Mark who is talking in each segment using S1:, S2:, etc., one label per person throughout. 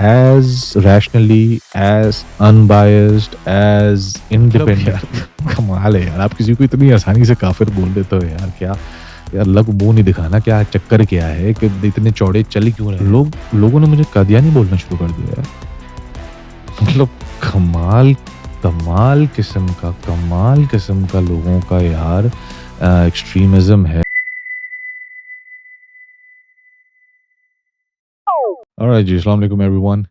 S1: as rationally, as unbiased, as
S2: मतलब
S1: independent.
S2: यार
S1: कमाल है यार, आप किसी को इतनी आसानी से काफ़िर बोल देते हो यार, क्या यार, लग मुँह नहीं दिखाना, क्या चक्कर क्या है कि इतने चौड़े चल ही क्यों रहे हैं? लोगों ने मुझे कादियानी बोलना शुरू कर दिया यार। मतलब कमाल कमाल किस्म का लोगों का यार एक्सट्रीमिज़्म है। ऑलराइट जी, अस्सलाम वालेकुम एवरीवन।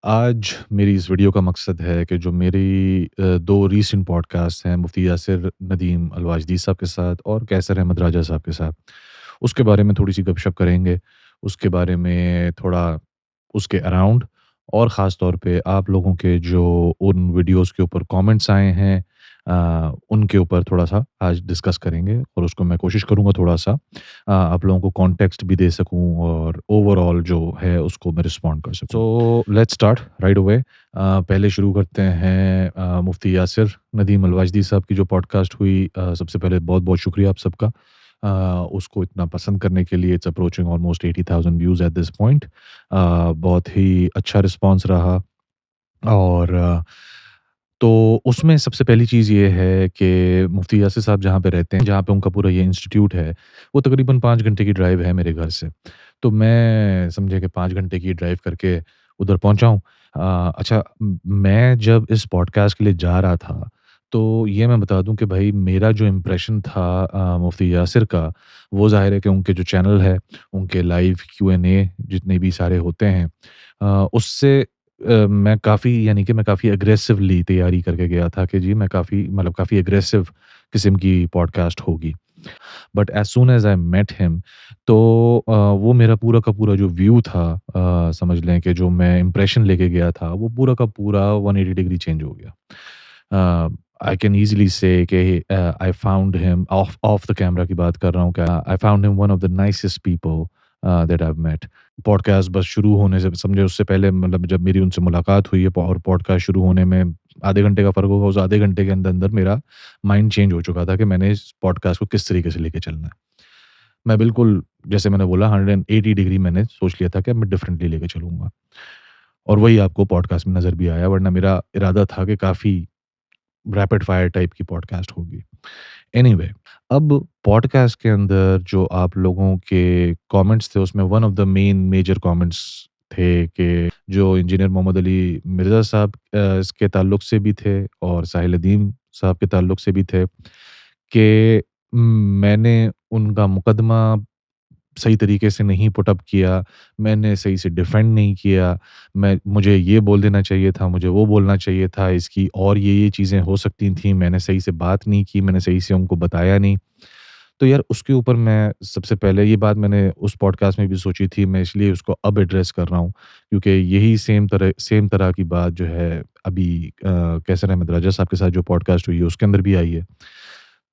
S1: आज मेरी इस वीडियो का मकसद है कि जो मेरी 2 रीसेंट पॉडकास्ट हैं मुफ्ती यासिर नदीम अल-वाजदी साहब के साथ और कैसर अहमद राजा साहब के साथ, उसके बारे में थोड़ी-सी गपशप करेंगे। उसके बारे में थोड़ा उसके अराउंड और ख़ास तौर पे आप लोगों के जो उन वीडियोज़ के ऊपर कमेंट्स आए हैं उनके ऊपर थोड़ा-सा आज डिस्कस करेंगे और उसको मैं कोशिश करूँगा थोड़ा-सा आप लोगों को कॉन्टेक्स्ट भी दे सकूँ और ओवरऑल जो है उसको मैं रिस्पॉन्ड कर सकूँ। So let's start right away. पहले शुरू करते हैं मुफ्ती यासिर नदीम अल-वाजदी साहब की जो पॉडकास्ट हुई सबसे पहले बहुत-बहुत शुक्रिया आप सबका। उसको इतना पसंद करने के लिए। It's approaching almost 80,000 views at this point. बहुत ही अच्छा रिस्पॉन्स रहा और तो उसमें सबसे पहली चीज़ ये है कि मुफ्ती यासिर साहब जहाँ पे रहते हैं, जहाँ पे उनका पूरा ये इंस्टीट्यूट है, वो तकरीबन 5 घंटे की ड्राइव है मेरे घर से। तो मैं समझिए कि 5 घंटे की ड्राइव करके उधर पहुँचा हूँ। अच्छा मैं जब इस पॉडकास्ट के लिए जा रहा था, तो ये मैं बता दूँ कि भई मेरा जो इम्प्रेशन था मुफ्ती यासिर का, वो ज़ाहिर है कि उनके जो चैनल है, उनके लाइव क्यू-एन-ए जितने भी सारे होते हैं उससे मैं काफ़ी यानी कि मैं काफ़ी एग्रेसिवली तैयारी करके गया था कि जी मैं काफ़ी मतलब काफ़ी एग्रेसिव किस्म की पॉडकास्ट होगी। But as soon as I met him तो वो मेरा पूरा का पूरा जो व्यू था समझ लें कि जो मैं इम्प्रेशन लेके गया था, वो पूरा का पूरा 180 डिग्री चेंज हो गया। आई कैन ईज़िली से कि I found him off off the camera की बात कर रहा हूँ, क्या I found him one of the nicest people that I have met. Podcast बस शुरू होने से समझे उससे पहले मतलब जब मेरी उनसे मुलाकात हुई है और पॉडकास्ट शुरू होने में आधे घंटे का फ़र्क होगा, उस आधे घंटे के अंदर-अंदर मेरा माइंड चेंज हो चुका था कि मैंने इस पॉडकास्ट को किस तरीके से लेके चलना है। मैं बिल्कुल जैसे मैंने बोला 180 डिग्री मैंने सोच लिया था कि अब मैं डिफरेंटली लेके चलूँगा और वही आपको पॉडकास्ट में नज़र भी आया, वरना मेरा इरादा था कि काफ़ी रैपिड फायर टाइप की पॉडकास्ट होगी। एनीवे अब पॉडकास्ट के अंदर जो आप लोगों के कमेंट्स थे उसमें one of the main major comments थे कि जो इंजीनियर मोहम्मद अली मिर्ज़ा साहब के ताल्लुक से भी थे और साहिल अदीम साहब के ताल्लुक से भी थे कि मैंने उनका मुकदमा सही तरीके से नहीं पुट अप किया, मैंने सही से डिफेंड नहीं किया, मुझे ये बोल देना चाहिए था, मुझे वो बोलना चाहिए था, इसकी और ये चीज़ें हो सकती थी, मैंने सही से बात नहीं की, मैंने सही से उनको बताया नहीं। तो यार उसके ऊपर मैं सबसे पहले ये बात मैंने उस पॉडकास्ट में भी सोची थी, मैं इसलिए उसको अब एड्रेस कर रहा हूँ, क्योंकि यही सेम तरह की बात जो है अभी कैसर अहमद राजा साहब के साथ जो पॉडकास्ट हुई है, उसके अंदर भी आई है।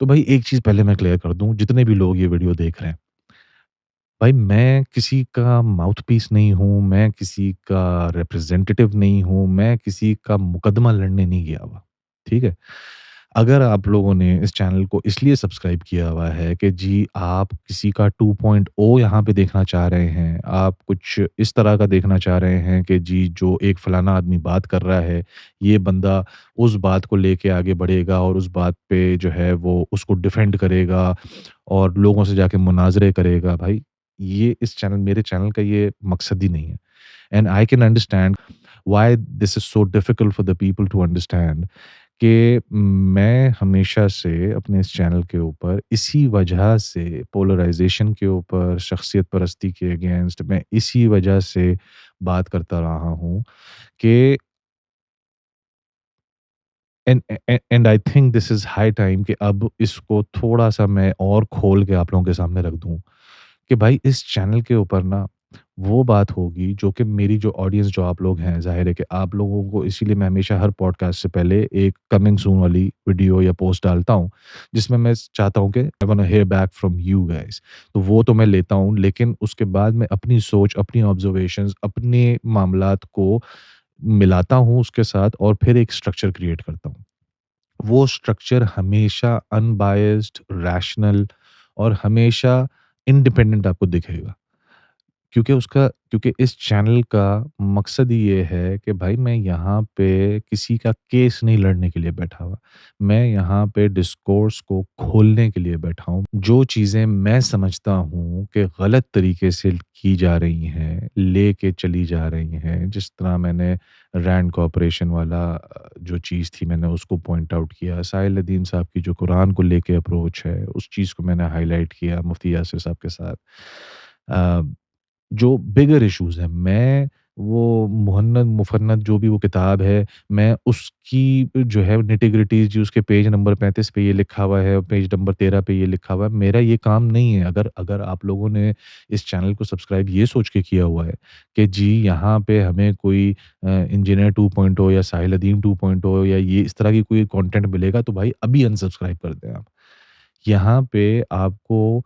S1: तो भाई एक चीज़ पहले मैं क्लियर कर दूँ, जितने भी लोग ये वीडियो देख रहे हैं, भाई मैं किसी का माउथपीस नहीं हूँ, मैं किसी का रिप्रेजेंटेटिव नहीं हूँ, मैं किसी का मुकदमा लड़ने नहीं गया हुआ, ठीक है? अगर आप लोगों ने इस चैनल को इसलिए सब्सक्राइब किया हुआ है कि जी आप किसी का 2.0 यहाँ पे देखना चाह रहे हैं, आप कुछ इस तरह का देखना चाह रहे हैं कि जी जो एक फलाना आदमी बात कर रहा है, ये बंदा उस बात को लेके आगे बढ़ेगा और उस बात पे जो है वो उसको डिफेंड करेगा और लोगों से जाके मुनाज़रे करेगा। भाई ये इस चैनल मेरे चैनल का ये मकसद ही नहीं है। And I can understand why this is so difficult for the people to understand कि मैं हमेशा से अपने इस चैनल के ऊपर इसी वजह से पोलराइज़ेशन के ऊपर, शख्सियत परस्ती के अगेंस्ट मैं इसी वजह से बात करता रहा हूँ कि and I think this is high time कि अब इसको थोड़ा-सा मैं और खोल के आप लोगों के सामने रख दूँ। कि भाई इस चैनल के ऊपर ना वो बात होगी जो कि मेरी जो ऑडियंस जो आप लोग हैं, ज़ाहिर है कि आप लोगों को इसीलिए मैं हमेशा हर पॉडकास्ट से पहले एक कमिंग सून वाली वीडियो या पोस्ट डालता हूँ, जिसमें मैं चाहता हूँ कि I want to hear back from you guys. तो वो तो मैं लेता हूँ, लेकिन उसके बाद मैं अपनी सोच, अपनी ऑब्जर्वेशंस, अपने मामलात को मिलाता हूँ उसके साथ और फिर एक स्ट्रक्चर क्रिएट करता हूँ। वो स्ट्रक्चर हमेशा अनबायस्ड, रैशनल और हमेशा इंडिपेंडेंट आपको दिखेगा। क्योंकि इस चैनल का मकसद ही ये है कि भाई मैं यहाँ पे किसी का केस नहीं लड़ने के लिए बैठा हुआ। मैं यहाँ पे डिस्कोर्स को खोलने के लिए बैठा हूँ। जो चीज़ें मैं समझता हूँ कि गलत तरीके से की जा रही हैं, लेके चली जा रही हैं, जिस तरह मैंने रैंड कॉर्पोरेशन वाला जो चीज़ थी मैंने उसको पॉइंट आउट किया। साहिल नदीम साहब की जो कुरान को लेके अप्रोच है, उस चीज़ को मैंने हाइलाइट किया मुफ्ती यासिर साहब के साथ। अ जो बिगर इश्यूज़ हैं, मैं वो मुहन्नद मुफ़न्नद जो भी वो किताब है, मैं उसकी जो है निटी-ग्रिटीज़ जो उसके पेज नंबर 35 पे ये लिखा हुआ है, पेज नंबर 13 पे ये लिखा हुआ है, मेरा ये काम नहीं है। अगर अगर आप लोगों ने इस चैनल को सब्सक्राइब ये सोच के किया हुआ है कि जी यहाँ पे हमें कोई इंजीनियर 2.0 या साहिल अदीम 2.0 या ये इस तरह की कोई कंटेंट मिलेगा, तो भाई अभी अनसब्सक्राइब कर दें आप। यहाँ पे आपको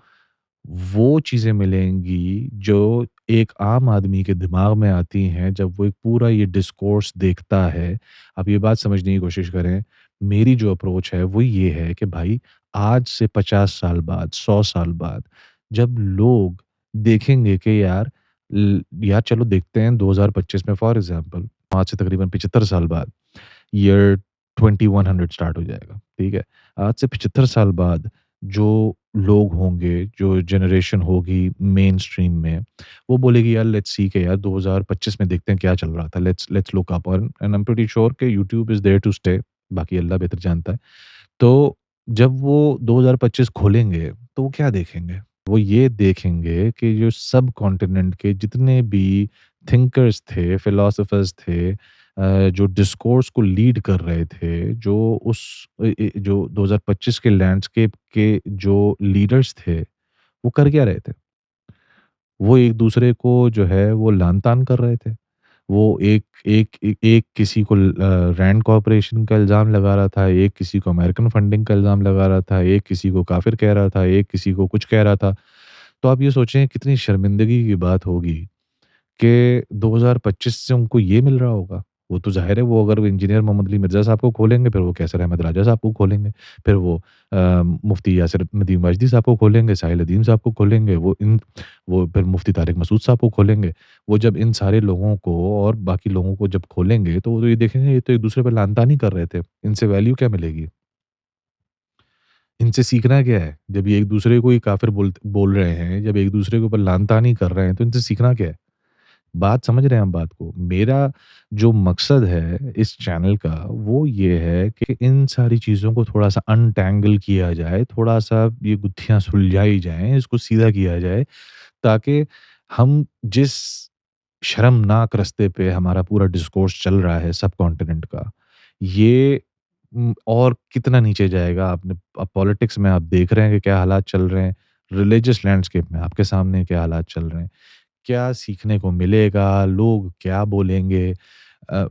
S1: वो चीज़ें मिलेंगी जो एक आम आदमी के दिमाग में आती हैं जब वो एक पूरा ये डिस्कोर्स देखता है। आप ये बात समझने की कोशिश करें, मेरी जो अप्रोच है वो ये है कि भाई आज से 50 साल बाद, 100 साल बाद जब लोग देखेंगे कि यार चलो देखते हैं 2025 में फॉर एग्ज़ाम्पल आज से तकरीबन 75 साल बाद ईयर 2100 स्टार्ट हो जाएगा, ठीक है? आज से 75 साल बाद जो लोग होंगे, जो जनरेशन होगी मेनस्ट्रीम में, वो बोलेगी यार लेट्स सी के यार 2025 में देखते हैं क्या चल रहा था। Let's let's look up and I am pretty sure कि YouTube is there to stay, बाकी अल्लाह बेहतर जानता है। तो जब वो 2025 खोलेंगे, तो वो क्या देखेंगे? वो ये देखेंगे कि जो सब कॉन्टिनेंट के जितने भी थिंकर्स थे, फिलोसोफर्स थे जो डिस्कोर्स को लीड कर रहे थे, जो जो 2025 के लैंडस्केप के जो लीडर्स थे, वो कर क्या रहे थे? वो एक-दूसरे को जो है वो लान-तान कर रहे थे। वो एक किसी को रैंड कॉर्पोरेशन का इल्ज़ाम लगा रहा था, एक किसी को अमेरिकन फंडिंग का इल्ज़ाम लगा रहा था, एक किसी को काफ़िर कह रहा था, एक किसी को कुछ कह रहा था। तो आप ये सोचें कितनी शर्मिंदगी की बात होगी कि 2025 से उनको ये मिल रहा होगा। वो तो ज़ाहिर है वो अगर इंजीनियर मोहम्मद अली मिर्ज़ा साहब को खोलेंगे, फिर वो कैसर अहमद राजा साहब को खोलेंगे, फिर वो मुफ्ती यासिर नदीम वाजदी साहब को खोलेंगे, साहिल अदीम साहब को खोलेंगे, वो फिर मुफ्ती तारिक मसूद साहब को खोलेंगे। वो जब इन सारे लोगों को और बाकी लोगों को जब खोलेंगे, तो वो तो ये देखेंगे ये तो एक-दूसरे पे लानतानी कर रहे थे। इनसे वैल्यू क्या मिलेगी? इनसे सीखना क्या है? जब ये एक-दूसरे को ही काफ़िर बोल रहे हैं, जब एक-दूसरे के ऊपर लानतानी कर रहे हैं, तो इनसे सीखना क्या है? बात समझ रहे हैं हम बात को? मेरा जो मकसद है इस चैनल का वो ये है कि इन सारी चीज़ों को थोड़ा-सा अनटैंगल किया जाए, थोड़ा-सा ये गुत्थियाँ सुलझाई जाएँ, इसको सीधा किया जाए ताकि हम जिस शर्मनाक रास्ते पे हमारा पूरा डिस्कोर्स चल रहा है सब कॉन्टिनेंट का, ये और कितना नीचे जाएगा आपने अब पॉलिटिक्स में आप देख रहे हैं कि क्या हालात चल रहे हैं, रिलिजियस लैंडस्केप में आपके सामने क्या हालात चल रहे हैं। क्या सीखने को मिलेगा? लोग क्या बोलेंगे? अ,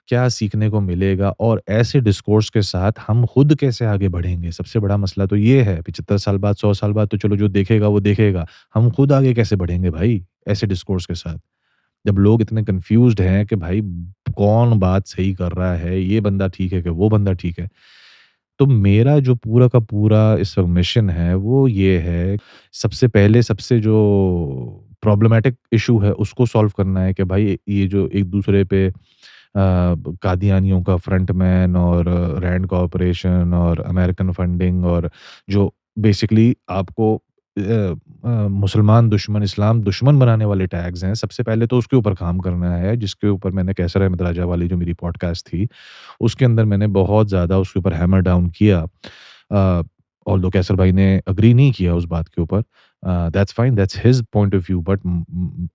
S1: क्या सीखने को मिलेगा? और ऐसे डिस्कोर्स के साथ हम खुद कैसे आगे बढ़ेंगे? सबसे बड़ा मसला तो ये है, 75 साल बाद, 100 साल बाद तो चलो जो देखेगा वो देखेगा। हम खुद आगे कैसे बढ़ेंगे भाई, ऐसे डिस्कोर्स के साथ? जब लोग इतने कन्फ्यूज़्ड हैं कि भाई कौन बात सही कर रहा है, ये बंदा ठीक है कि वो बंदा ठीक है। तो मेरा जो पूरा का पूरा इस वक़्त मिशन है वो ये है, सबसे पहले सबसे जो प्रॉब्लमैटिक इश्यू है उसको सॉल्व करना है कि भाई ये जो एक-दूसरे पे कादियानियों का फ्रंटमैन और रैंड कॉर्पोरेशन और अमेरिकन फंडिंग और जो बेसिकली आपको मुसलमान दुश्मन, इस्लाम दुश्मन बनाने वाले टैग्स हैं, सबसे पहले तो उसके ऊपर काम करना है, जिसके ऊपर मैंने कैसर अहमद राजा वाली जो मेरी पॉडकास्ट थी, उसके अंदर मैंने बहुत ज़्यादा उसके ऊपर हैमर डाउन किया। ऑल्दो कैसर भाई ने एग्री नहीं किया उस बात के ऊपर। That's fine, that's his point of view but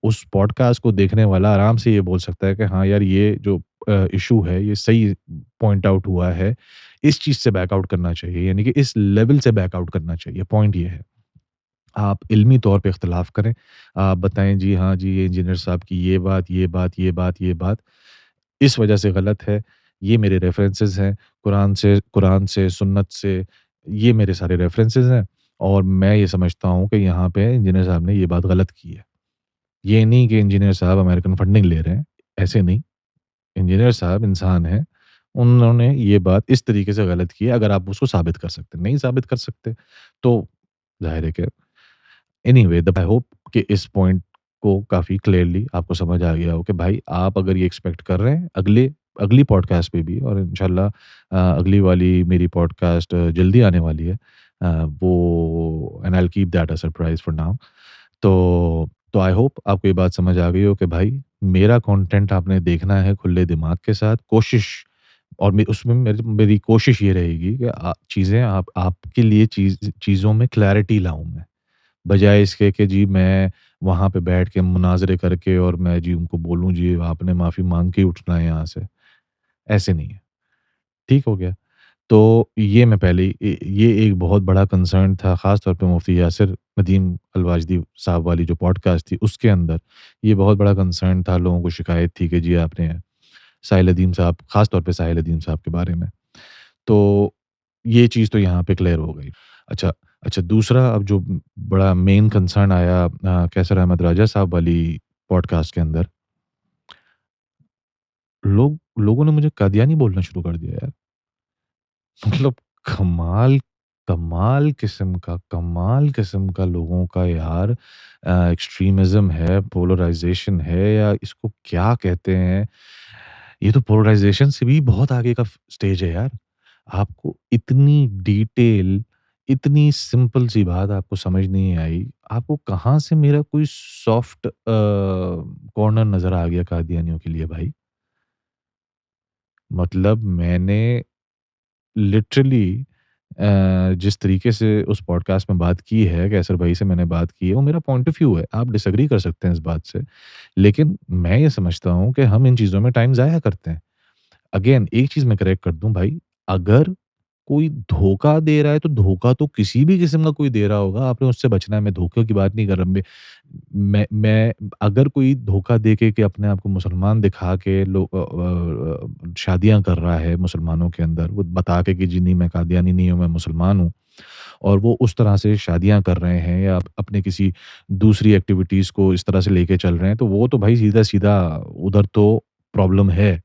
S1: उस पॉडकास्ट को देखने वाला आराम से ये बोल सकता है कि हाँ यार, ये जो इश्यू है, ये सही पॉइंट आउट हुआ है। इस चीज़ से बैक आउट करना चाहिए, यानी कि इस लेवल से बैक आउट करना चाहिए, पॉइंट ये है। आप इल्मी तौर पे इख्तिलाफ़ करें। आप बताएँ जी हाँ जी, ये इंजीनियर साहब की ये बात, ये बात, ये बात, ये बात इस वजह से गलत है। ये मेरे रेफ़रेंसेस हैं, कुरान से, सुन्नत से, ये मेरे सारे रेफ़रेंसेस हैं और मैं ये समझता हूँ कि यहाँ पे इंजीनियर साहब ने ये बात गलत की है। ये नहीं कि इंजीनियर साहब अमेरिकन फंडिंग ले रहे हैं, ऐसे नहीं। इंजीनियर साहब इंसान हैं, उन्होंने ये बात इस तरीके से गलत की है, अगर आप उसको साबित कर सकते हैं। नहीं साबित कर सकते, तो ज़ाहिर है कि एनीवे द आई होप कि इस पॉइंट को काफ़ी क्लियरली आपको समझ आ गया हो कि भाई आप अगर ये एक्सपेक्ट कर रहे हैं अगली पॉडकास्ट पे भी, और इंशाल्लाह अगली वाली मेरी पॉडकास्ट जल्दी आने वाली है। वो and I will keep that a surprise for now. तो आई होप आपको ये बात समझ आ गई हो कि भाई मेरा कंटेंट आपने देखना है खुले दिमाग के साथ। कोशिश और उसमें मेरी मेरी कोशिश ये रहेगी कि चीज़ें आप आपके लिए चीज़ों में क्लैरिटी लाऊँ मैं। बजाय इसके कि जी मैं वहाँ पे बैठ के मुनाज़रे करके और मैं जी उनको बोलूँ जी आपने माफ़ी माँग के ही उठना है यहाँ से, ऐसे नहीं है। ठीक हो गया? तो ये मैं पहले ही ये एक बहुत बड़ा कंसर्न था, ख़ास तौर पे मुफ्ती यासिर नदीम अल-वाजदी साहब वाली जो पॉडकास्ट थी उसके अंदर, ये बहुत बड़ा कंसर्न था, लोगों को शिकायत थी कि जी आपने साहिल अदीम साहब, ख़ास तौर पे साहिल अदीम साहब के बारे में। तो ये चीज़ तो यहाँ पे क्लियर हो गई। अच्छा अच्छा, दूसरा अब जो बड़ा मेन कंसर्न आया कैसर अहमद राजा साहब वाली पॉडकास्ट के अंदर, लोगों ने मुझे कादियानी बोलना शुरू कर दिया यार। मतलब कमाल कमाल किस्म का लोगों का यार एक्सट्रीमिज़्म है, पोलराइज़ेशन है, या इसको क्या कहते हैं? ये तो पोलराइज़ेशन से भी बहुत आगे का स्टेज है यार। आपको इतनी डिटेल, इतनी सिंपल सी बात आपको समझ नहीं आई। आपको कहाँ से मेरा कोई सॉफ्ट कॉर्नर नज़र आ गया कादियानियों के लिए भाई? मतलब मैंने लिटरली जिस तरीके से उस पॉडकास्ट में बात की है, कैसर भाई से मैंने बात की है, वो मेरा पॉइंट ऑफ व्यू है। आप डिसएग्री कर सकते हैं इस बात से, लेकिन मैं ये समझता हूँ कि हम इन चीज़ों में टाइम ज़ाया करते हैं। अगेन एक चीज़ मैं करेक्ट कर दूँ भाई, अगर कोई धोखा दे रहा है, तो धोखा तो किसी भी किस्म का कोई दे रहा होगा, आपने उससे बचना है। मैं धोखे की बात नहीं कर रहा। मैं अगर कोई धोखा दे के अपने आप को मुसलमान दिखा के शादियाँ कर रहा है मुसलमानों के अंदर, वो बता के कि जी नहीं मैं कादियानी नहीं हूँ, मैं मुसलमान हूँ, और वो उस तरह से शादियाँ कर रहे हैं या अपने किसी दूसरी एक्टिविटीज़ को इस तरह से लेके चल रहे हैं, तो वो तो भाई सीधा-सीधा उधर तो प्रॉब्लम है।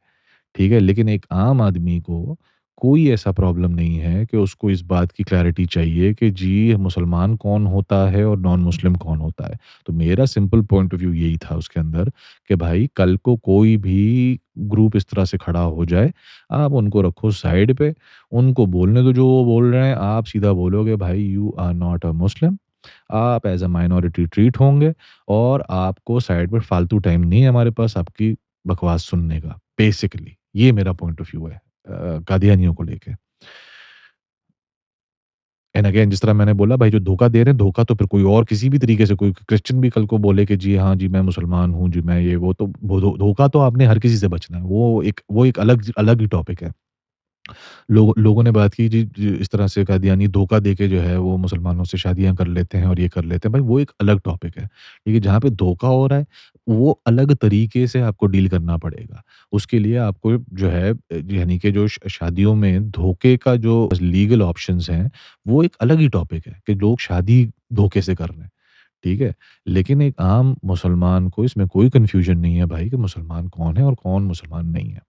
S1: ठीक है? लेकिन एक आम आदमी को कोई ऐसा प्रॉब्लम नहीं है कि उसको इस बात की क्लैरिटी चाहिए कि जी मुसलमान कौन होता है और नॉन मुस्लिम कौन होता है। तो मेरा सिंपल पॉइंट ऑफ व्यू यही था उसके अंदर कि भाई कल को कोई भी ग्रुप इस तरह से खड़ा हो जाए, आप उनको रखो साइड पे, उनको बोलने दो जो वो बोल रहे हैं, आप सीधा बोलोगे भाई यू आर नॉट अ मुस्लिम, आप एज़ अ माइनॉरिटी ट्रीट होंगे, और आपको साइड में फालतू टाइम नहीं है हमारे पास आपकी बकवास सुनने का। बेसिकली ये मेरा पॉइंट ऑफ व्यू है कादियानियों को लेके। एंड अगेन जिस तरह मैंने बोला भाई जो धोखा दे रहे हैं, धोखा तो फिर कोई और किसी भी तरीके से कोई क्रिश्चियन भी कल को बोले कि जी हाँ जी मैं मुसलमान हूँ, जी मैं ये वो, तो वो धोखा तो आपने हर किसी से बचना है। वो एक अलग अलग ही टॉपिक है। लोगों ने बात की जी जी, इस तरह से कादियानी धोखा देके जो है वो मुसलमानों से शादियाँ कर लेते हैं और ये कर लेते हैं। भाई वो एक अलग टॉपिक है। ठीक है? जहाँ पे धोखा हो रहा है, वो अलग तरीके से आपको डील करना पड़ेगा। उसके लिए आपको जो है यानी कि जो शादियों में धोखे का जो लीगल ऑप्शंस हैं, वो एक अलग ही टॉपिक है कि लोग शादी धोखे से कर रहे हैं। ठीक है? लेकिन एक आम मुसलमान को इसमें कोई कन्फ्यूजन नहीं है भाई कि मुसलमान कौन है और कौन मुसलमान नहीं है।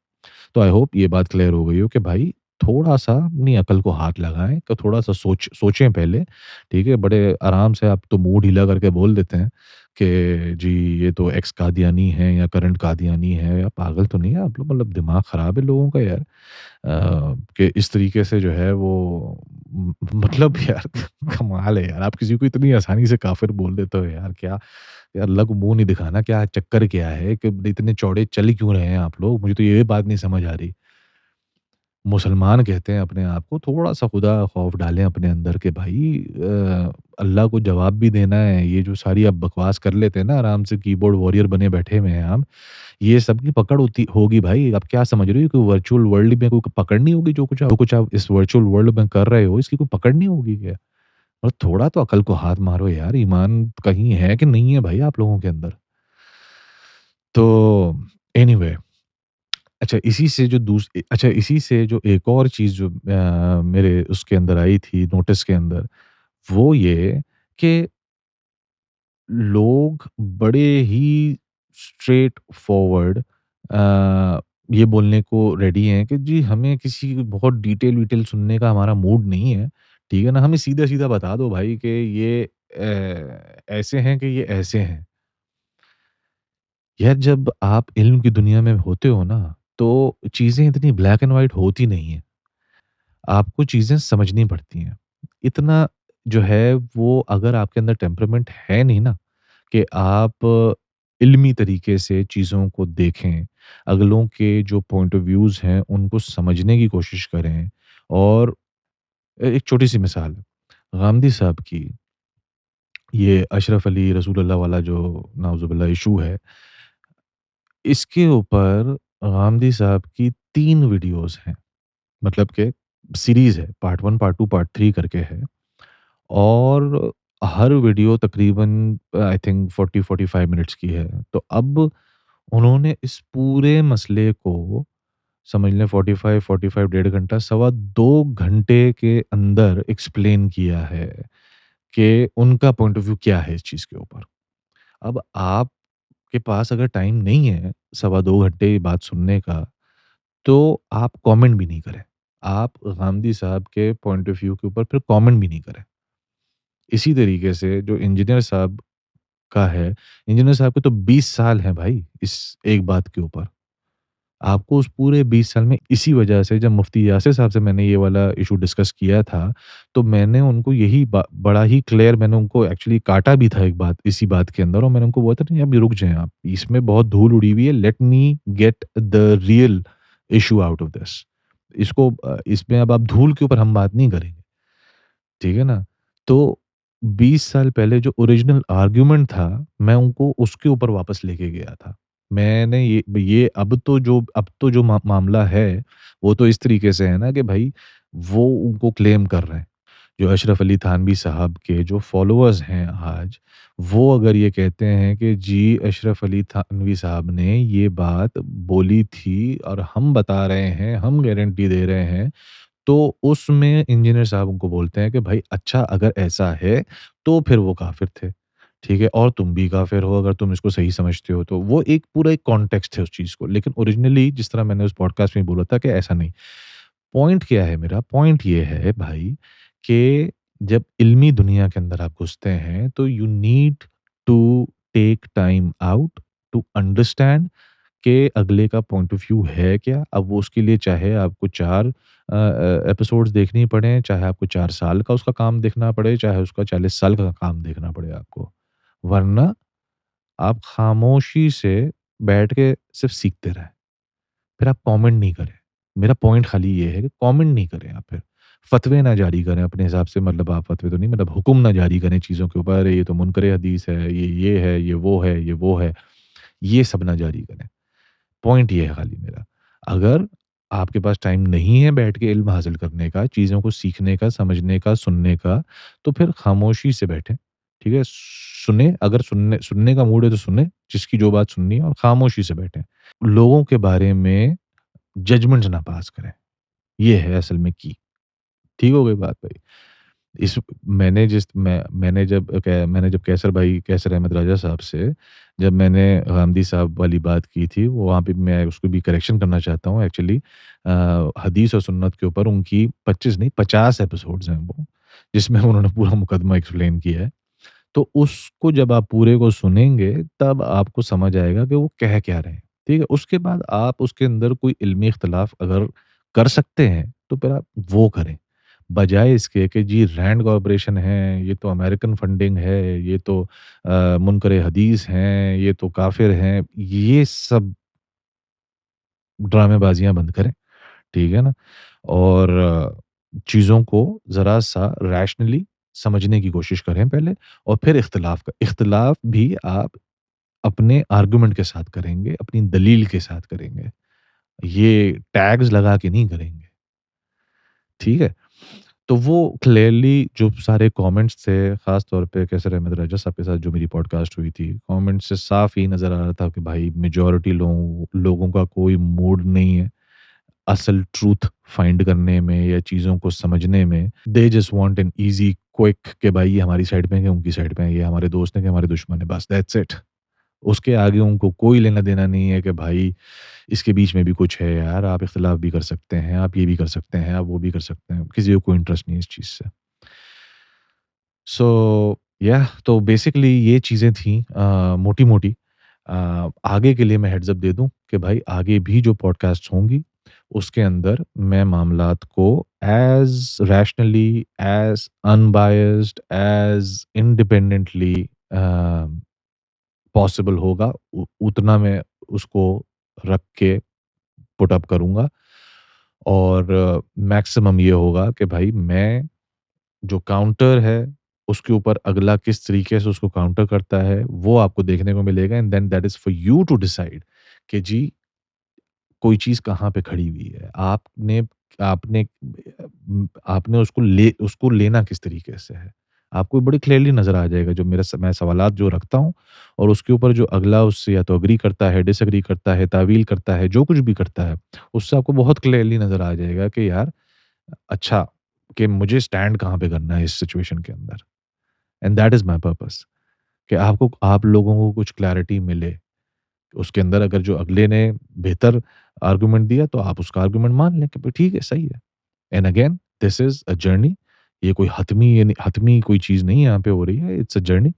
S1: तो आई होप ये बात क्लियर हो गई हो कि भाई थोड़ा-सा अपनी अकल को हाथ लगाएँ, कि थोड़ा-सा सोचें पहले, ठीक है? बड़े आराम से आप तो मुँह ढीला करके बोल देते हैं कि जी ये तो एक्स कादियानी है या करंट कादियानी है, या पागल तो नहीं है आप लोग? मतलब दिमाग खराब है लोगों का यार। कि इस तरीके से जो है वो मतलब यार कमाल है यार। आप किसी को इतनी आसानी से काफ़िर बोल देते हो यार, क्या यार, अल्लाह को मुँह नहीं दिखाना, क्या चक्कर क्या है कि इतने चौड़े चल क्यों रहे हैं आप लोग? मुझे तो ये बात नहीं समझ आ रही। मुसलमान कहते हैं अपने आप को, थोड़ा-सा खुदा खौफ डालें अपने अंदर के भाई अल्लाह को जवाब भी देना है। ये जो सारी आप बकवास कर लेते हैं ना, आराम से कीबोर्ड वॉरियर बने बैठे हुए हैं आप, ये सब की पकड़ होती होगी भाई। आप क्या समझ रहे हो कि वर्चुअल वर्ल्ड में कोई पकड़ नहीं होगी? जो कुछ आप इस वर्चुअल वर्ल्ड में कर रहे हो, इसकी कोई पकड़ नहीं होगी क्या? और थोड़ा तो अकल को हाथ मारो यार, ईमान कहीं है कि नहीं है भाई आप लोगों के अंदर? तो एनीवे, इसी से जो एक और चीज़ जो मेरे उसके अंदर आई थी नोटिस के अंदर, वो ये कि लोग बड़े ही स्ट्रेट फॉरवर्ड ये बोलने को रेडी हैं कि जी हमें किसी की बहुत डिटेल-विटेल सुनने का हमारा मूड नहीं है, ठीक है ना? हमें सीधा-सीधा बता दो भाई कि ये ऐसे हैं कि ये ऐसे हैं। यार जब आप इल्म की दुनिया में होते हो ना, तो चीज़ें इतनी ब्लैक एंड व्हाइट होती नहीं हैं। आपको चीज़ें समझनी पड़ती हैं। इतना जो है वो अगर आपके अंदर टेम्परामेंट है नहीं ना कि आप इल्मी तरीके से चीज़ों को देखें, अगलों के जो पॉइंट ऑफ व्यूज़ हैं उनको समझने की कोशिश करें और एक छोटी-सी मिसाल, गामदी साहब की, ये अशरफ अली रसूलुल्लाह वाला जो नाउज़ुबिल्लाह इश्यू है, इसके ऊपर गामदी साहब की 3 वीडियोज़ हैं। मतलब कि सीरीज़ है, पार्ट 1, पार्ट 2, पार्ट 3 करके है और हर वीडियो तकरीबन आई थिंक 40-45 मिनट्स की है। तो अब उन्होंने इस पूरे मसले को समझ लें 45 डेढ़ घंटा, सवा 2 घंटे के अंदर एक्सप्लेन किया है कि उनका पॉइंट ऑफ व्यू क्या है इस चीज़ के ऊपर। अब आपके पास अगर टाइम नहीं है सवा 2 घंटे बात सुनने का, तो आप कमेंट भी नहीं करें। आप गामदी साहब के पॉइंट ऑफ व्यू के ऊपर फिर कमेंट भी नहीं करें। इसी तरीके से जो इंजीनियर साहब का है, इंजीनियर साहब के तो 20 साल हैं भाई इस एक बात के ऊपर। आपको उस पूरे 20 साल में इसी वजह से जब मुफ्ती यासिर साहब से मैंने ये वाला इश्यू डिस्कस किया था, तो मैंने उनको यही बड़ा ही क्लियर मैंने उनको एक्चुअली काटा भी था एक बात इसी बात के अंदर और मैंने उनको बोला था नहीं अभी रुक जाएँ आप, इसमें बहुत धूल उड़ी हुई है, let me get the real issue out of this. इसमें अब आप धूल के ऊपर हम बात नहीं करेंगे। ठीक है ना? तो 20 साल पहले जो ओरिजिनल आर्गुमेंट था, मैं उनको उसके ऊपर वापस लेके गया था। मैंने ये अब तो जो मामला है, वो तो इस तरीके से है ना कि भई वो उनको क्लेम कर रहे हैं। जो अशरफ अली थानवी साहब के जो फॉलोअर्स हैं आज, वो अगर ये कहते हैं कि जी अशरफ अली थानवी साहब ने ये बात बोली थी और हम बता रहे हैं, हम गारंटी दे रहे हैं तो उसमें इंजीनियर साहब उनको बोलते हैं कि भाई अच्छा अगर ऐसा है, तो फिर वो काफ़िर थे। ठीक है? और तुम भी काफ़िर हो अगर तुम इसको सही समझते हो तो। वो एक पूरा एक कॉन्टेक्स्ट है उस चीज़ को। लेकिन ओरिजिनली जिस तरह मैंने उस पॉडकास्ट में बोला था कि ऐसा नहीं। पॉइंट क्या है मेरा? पॉइंट ये है भाई कि जब इल्मी दुनिया के अंदर आप घुसते हैं तो you need to take time out to understand के अगले का पॉइंट ऑफ व्यू है क्या? अब वो उसके लिए चाहे आपको 4 एपिसोड्स देखनी पड़े, चाहे आपको 4 साल का उसका काम देखना पड़े, चाहे उसका 40 साल का काम देखना पड़े आपको। वरना आप खामोशी से बैठ के सिर्फ़ सीखते रहें। फिर आप कमेंट नहीं करें। मेरा पॉइंट खाली ये है कि कमेंट नहीं करें आप फिर। फ़तवे ना जारी करें अपने हिसाब से मतलब आप फ़तवे तो नहीं मतलब हुक्म ना जारी करें चीज़ों के ऊपर, अरे ये तो मुनकरे हदीस है, ये है, ये वो है, ये वो है। ये सब ना जारी करें। पॉइंट ये है खाली मेरा। अगर आपके पास टाइम नहीं है बैठ के इल्म हासिल करने का, चीज़ों को सीखने का, समझने का, सुनने का, तो फिर खामोशी से बैठें, ठीक है? सुनें, अगर सुनने सुनने का मूड है तो सुनें, जिसकी जो बात सुननी है और खामोशी से बैठें। लोगों के बारे में जजमेंट्स ना पास करें, ये है असल में की। ठीक हो गई बात भाई? इस मैंने जब कैसर अहमद राजा साहब से जब मैंने गामदी साहब वाली बात की थी, वो वहाँ पे मैं उसको भी करेक्शन करना चाहता हूँ एक्चुअली हदीस और सुन्नत के ऊपर उनकी 25 नहीं 50 एपिसोड्स हैं वो, जिसमें उन्होंने पूरा मुकदमा एक्सप्लेन किया है। तो उसको जब आप पूरे को सुनेंगे, तब आपको समझ आएगा कि वो कह क्या रहे हैं, ठीक है? उसके बाद आप उसके अंदर कोई इल्मी इख्तिलाफ़ अगर कर सकते हैं, तो फिर आप वो करें। बजाए इसके कि जी रैंड कॉर्पोरेशन है, ये तो अमेरिकन फंडिंग है, ये तो मुनकर हदीस हैं, ये तो काफ़िर हैं, ये सब ड्रामेबाज़ियाँ बंद करें, ठीक है ना? और चीज़ों को ज़रा-सा रैशनली समझने की कोशिश करें पहले और फिर इख्तिलाफ़ भी आप अपने आर्गुमेंट के साथ करेंगे, अपनी दलील के साथ करेंगे। ये टैग्स लगा के नहीं करेंगे, ठीक है? तो वो क्लियरली जो सारे कमेंट्स थे, ख़ास तौर पे कैसर अहमद रजा साहब के साथ जो मेरी पॉडकास्ट हुई थी, कमेंट्स से साफ़ ही नज़र आ रहा था कि भाई मेजॉरिटी लोगों का कोई मूड नहीं है, असल ट्रुथ फाइंड करने में या चीज़ों को समझने में। They just want an easy quick कि भाई ये हमारी साइड पे है, कि उनकी साइड पे है, ये हमारे दोस्त हैं, कि हमारे दुश्मन हैं, बस दैट्स इट। उसके आगे उनको कोई लेना-देना नहीं है कि भाई इसके बीच में भी कुछ है यार, आप इख्तिलाफ़ भी कर सकते हैं, आप ये भी कर सकते हैं, आप वो भी कर सकते हैं। किसी को कोई इंटरेस्ट नहीं है इस चीज़ से। सो तो बेसिकली ये चीज़ें थी मोटी-मोटी। आगे के लिए मैं हेड्स अप दे दूँ कि भाई आगे भी जो पॉडकास्ट्स होंगी, उसके अंदर मैं मामलात को as rationally, as unbiased, as independently possible होगा उतना मैं उसको रख के पुट अप करूँगा और मैक्सिमम ये होगा कि भाई मैं जो काउंटर है, उसके ऊपर अगला किस तरीके से उसको काउंटर करता है, वो आपको देखने को मिलेगा and then that is for you to decide कि जी कोई चीज़ कहाँ पे खड़ी हुई है। आपने आपने उसको लेना किस तरीके से है। आपको बड़ी क्लियरली नज़र आ जाएगा जो मैं सवालात जो रखता हूँ और उसके ऊपर जो अगला उससे या तो एग्री करता है, डिसएग्री करता है, तावील करता है, जो कुछ भी करता है, उससे आपको बहुत क्लियरली नज़र आ जाएगा कि यार अच्छा, कि मुझे स्टैंड कहाँ पे करना है इस सिचुएशन के अंदर and that is my purpose कि आप लोगों को कुछ क्लैरिटी मिले। उसके अंदर अगर जो अगले ने बेहतर आर्गुमेंट दिया तो आप उसका आर्गुमेंट मान लें कि भाई ठीक है, सही है। And again this is a journey. ये कोई हतमी कोई चीज़ नहीं यहाँ पे हो रही है, इट्स अ जर्नी।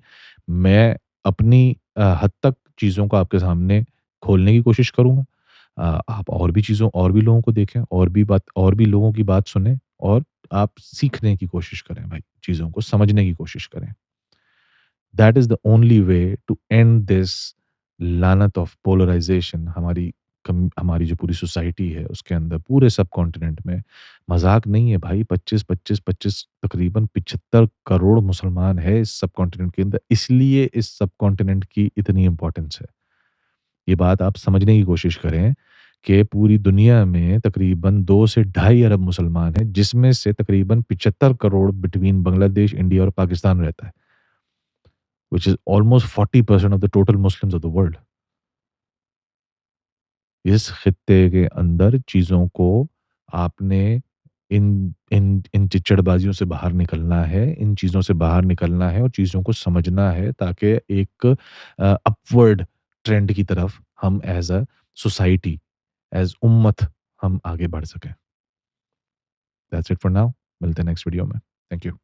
S1: मैं अपनी हद तक चीज़ों को आपके सामने खोलने की कोशिश करूँगा। आप और भी लोगों को देखें, और भी लोगों की बात सुनें और आप सीखने की कोशिश करें भाई, चीज़ों को समझने की कोशिश करें। That is the only way to end this लानत ऑफ पोलराइज़ेशन हमारी जो पूरी सोसाइटी है उसके अंदर पूरे सबकॉन्टिनेंट में। मज़ाक नहीं है भाई 25 तकरीबन 75 करोड़ मुसलमान है इस सबकॉन्टिनेंट के अंदर, इसलिए इस सबकॉन्टिनेंट की इतनी इम्पोर्टेंस है। ये बात आप समझने की कोशिश करें कि पूरी दुनिया में तकरीबन 2 से ढाई अरब मुसलमान हैं, जिसमें से तकरीबन 75 करोड़ बिटवीन बांग्लादेश, इंडिया और पाकिस्तान रहता है, which is almost 40% of the total Muslims of the world. इस खित्ते के अंदर चीज़ों को आपने इन इन इन चिच्चड़बाजियों से बाहर निकलना है, इन चीज़ों से बाहर निकलना है और चीज़ों को समझना है ताकि एक अपवर्ड ट्रेंड की तरफ हम एज़ अ सोसाइटी, एज़ उम्मत हम आगे बढ़ सकें। That's it for now. मिलते हैं नेक्स्ट वीडियो में। Thank you.